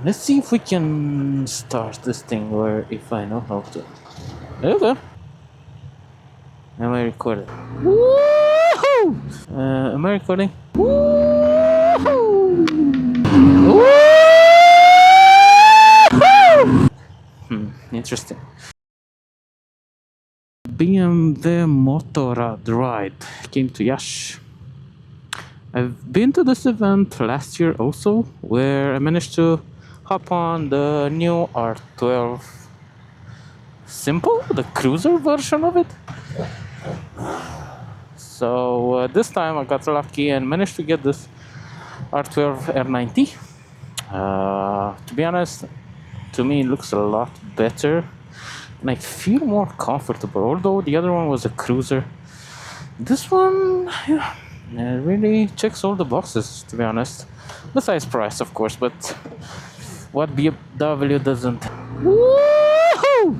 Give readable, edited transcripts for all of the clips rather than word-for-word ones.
Let's see if we can start this thing, or if I know how to. There we go. Am I recording? Woohoo! Am I recording? Woohoo! Woohoo! Interesting. BMW Motorrad Ride came to Iași. I've been to this event last year also, where I managed to hop on the new R12 Simple, the cruiser version of it. So this time I got lucky and managed to get this R12 NineT. To be honest, to me it looks a lot better and I feel more comfortable, although the other one was a cruiser. This one, yeah, it really checks all the boxes, to be honest. Besides price, of course, but what BMW doesn't. Woohoo!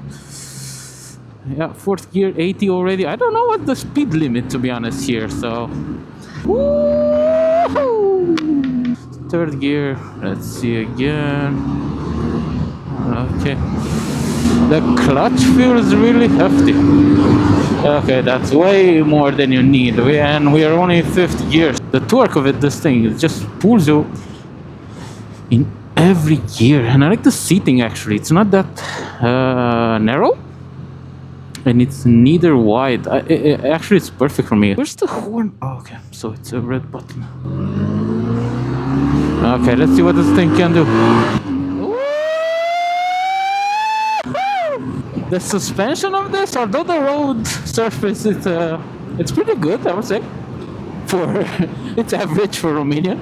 Yeah, fourth gear, 80 already. I don't know what the speed limit, to be honest, here, so. Woohoo! Third gear, let's see again. Okay. The clutch feels really hefty. Okay, that's way more than you need. And we are only fifth gear. The torque of it, this thing, it just pulls you in every gear. And I like the seating actually. It's not that narrow. And it's neither wide. Actually, it's perfect for me. Where's the horn? Oh, okay, so it's a red button. Okay, let's see what this thing can do. The suspension of this, although the road surface is it's pretty good, I would say, for it's average for Romania.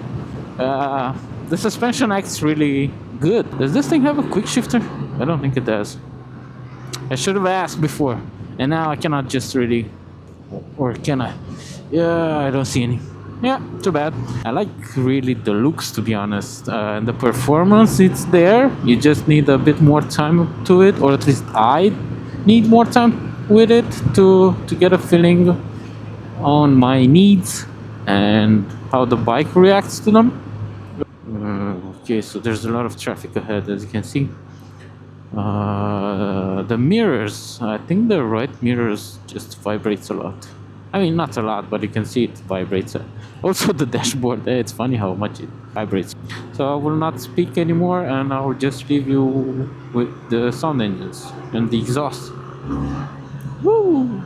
The suspension acts really good. Does this thing have a quick shifter? I don't think it does. I should have asked before, and now I cannot just really, or can I? Yeah, I don't see any. Yeah, too bad. I like really the looks, to be honest, and the performance, it's there. You just need a bit more time to it, or at least I need more time with it to get a feeling on my needs and how the bike reacts to them. Okay, so there's a lot of traffic ahead, as you can see. The mirrors, I think the right mirrors just vibrates a lot. I mean, not a lot, but you can see it vibrates. Also the dashboard, it's funny how much it vibrates. So I will not speak anymore and I will just leave you with the sound engines and the exhaust. Woo!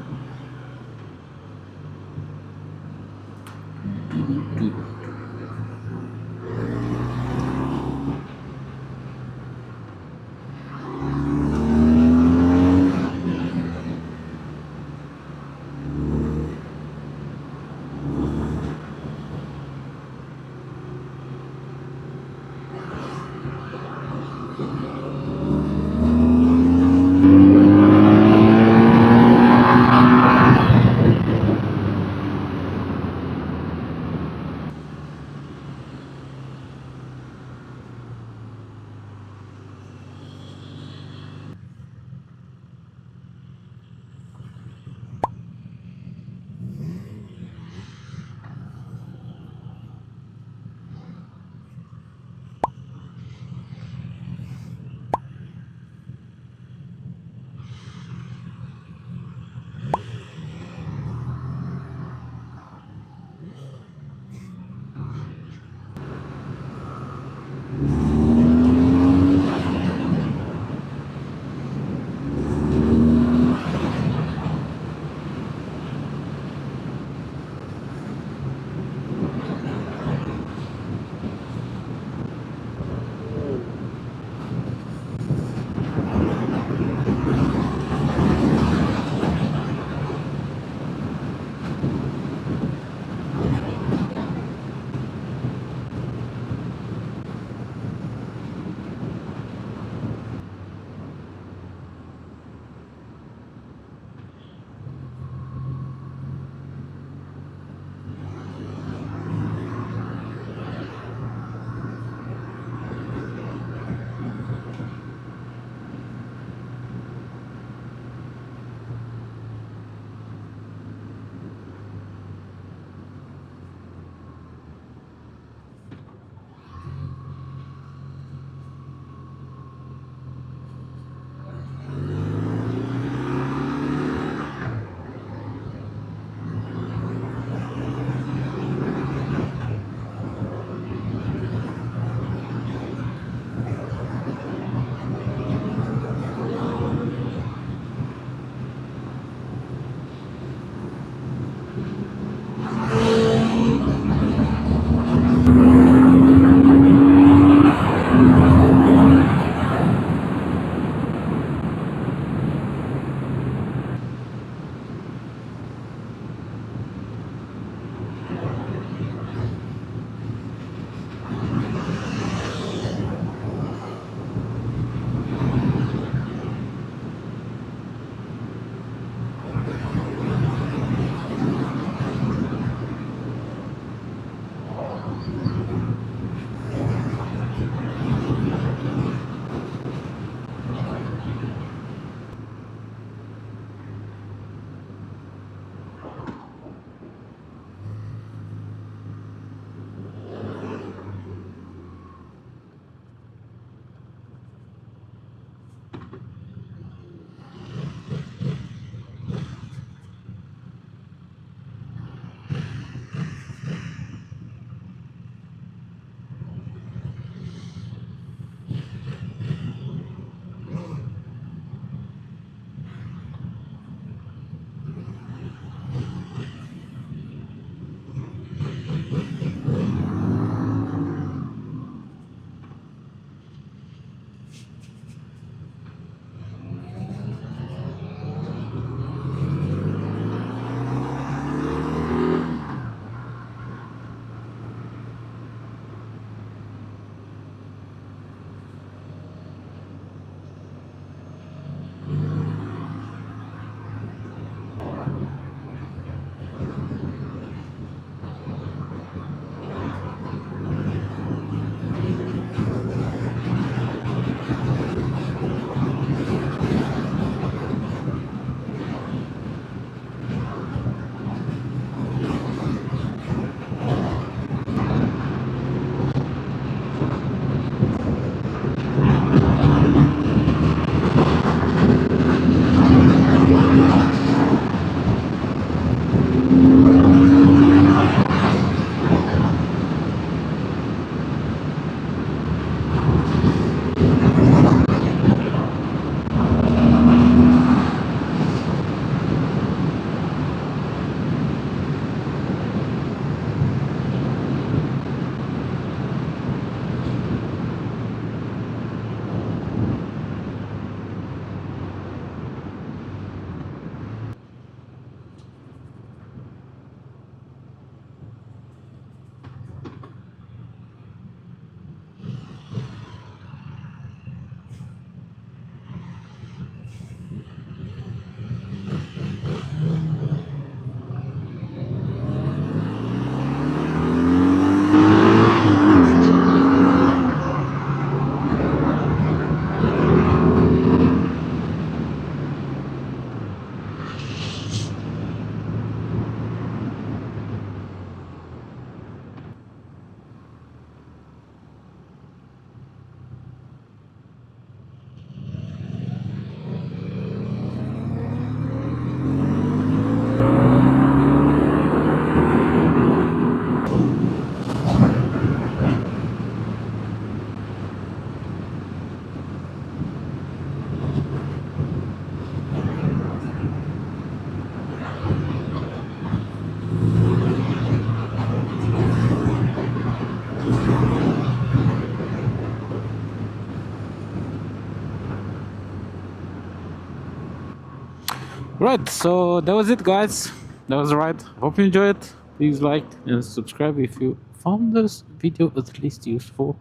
Right, so that was it, guys. That was right. Hope you enjoyed it. Please like and subscribe if you found this video at least useful.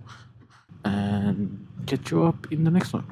And catch you up in the next one.